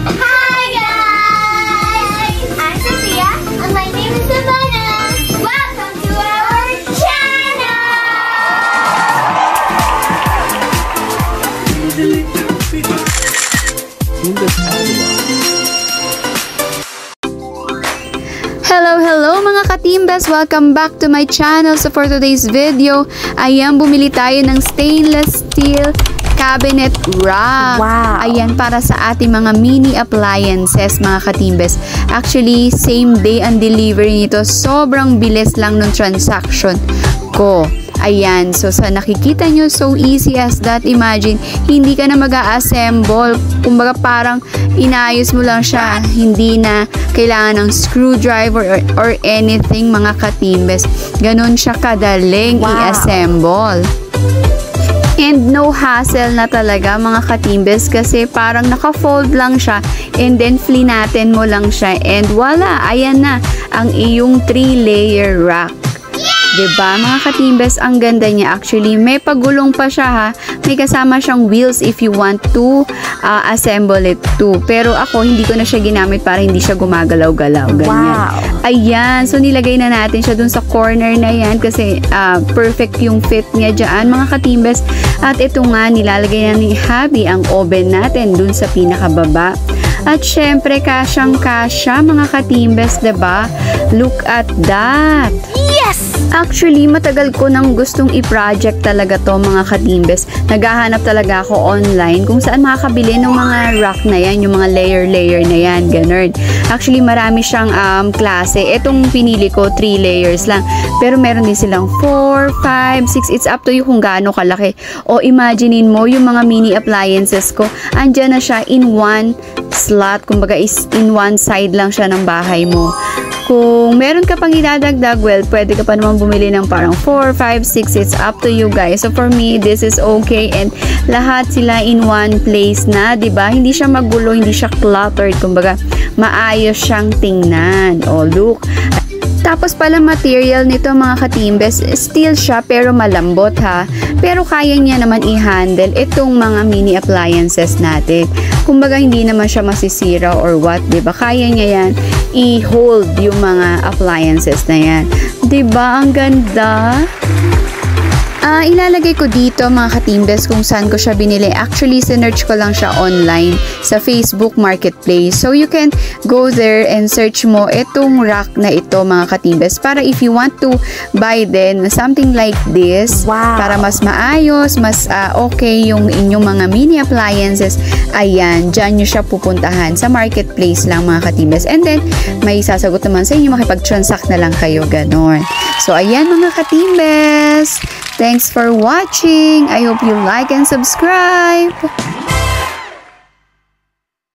Hi guys! I'm Sophia and my name is Savannah. Welcome to our channel! Hello mga katimbas! Welcome back to my channel. So for today's video, ayan, bumili tayo ng stainless steel cabinet rack. Wow! Ayan, para sa ating mga mini appliances mga katimbas. Actually, same day ang delivery nito. Sobrang bilis lang ng transaction ko. Ayan, so sa nakikita nyo, so easy as that. Imagine, hindi ka na mag-a-assemble. Kumbaga parang inayos mo lang siya. Hindi na kailangan ng screwdriver or anything mga katimbes. Ganon siya kadaling i-assemble. And no hassle na talaga mga katimbes kasi parang naka-fold lang siya and then flinatin mo lang siya and wala, ayan na ang iyong 3-layer rack. Diba mga katimbes, ang ganda niya. Actually, may pagulong pa siya ha. May kasama siyang wheels if you want to assemble it too. Pero ako, hindi ko na siya ginamit para hindi siya gumagalaw-galaw. Ganyan. Wow! Ayan. So, nilagay na natin siya dun sa corner na yan kasi perfect yung fit niya dyan mga katimbes. At ito nga, nilalagay na ni Habi ang oven natin dun sa pinakababa. At syempre, kasyang-kasya mga katimbes, diba? Look at that! Yes! Actually, matagal ko nang gustong i-project talaga to mga katimbes. Naghahanap talaga ako online kung saan makakabili ng mga rack na yan, yung mga layer-layer na yan, ganun. Actually, marami siyang klase. Itong pinili ko, 3 layers lang. Pero meron din silang 4, 5, 6. It's up to you kung gaano kalaki. O imaginein mo, yung mga mini appliances ko, andyan na siya in one slot. Kumbaga, in one side lang siya ng bahay mo. Kung meron ka pang idadagdag, well, pwede ka pa naman bumili ng parang 4, 5, 6. It's up to you guys. So for me, this is okay and lahat sila in one place na, 'di ba? Hindi siya magulo, hindi siya cluttered. Kumbaga, maayos siyang tingnan. Oh, look. Tapos pala material nito mga katimbes, steel siya pero malambot ha. Pero kaya niya naman i-handle itong mga mini appliances natin. Kumbaga hindi naman siya masisira or what, 'di ba? Kaya niya yan i-hold yung mga appliances na yan. 'Di ba? Ang ganda. Ilalagay ko dito mga katimbes kung saan ko siya binili. Actually, sinearch ko lang siya online sa Facebook Marketplace. So, you can go there and search mo itong rack na ito mga katimbes. Para if you want to buy then something like this, para mas maayos, mas okay yung inyong mga mini appliances, ayan, dyan nyo siya pupuntahan. Sa Marketplace lang mga katimbes. And then, may sasagot naman sa inyo, makipag-transact na lang kayo, ganon. So, ayan mga katimbes. Thanks for watching. I hope you like and subscribe.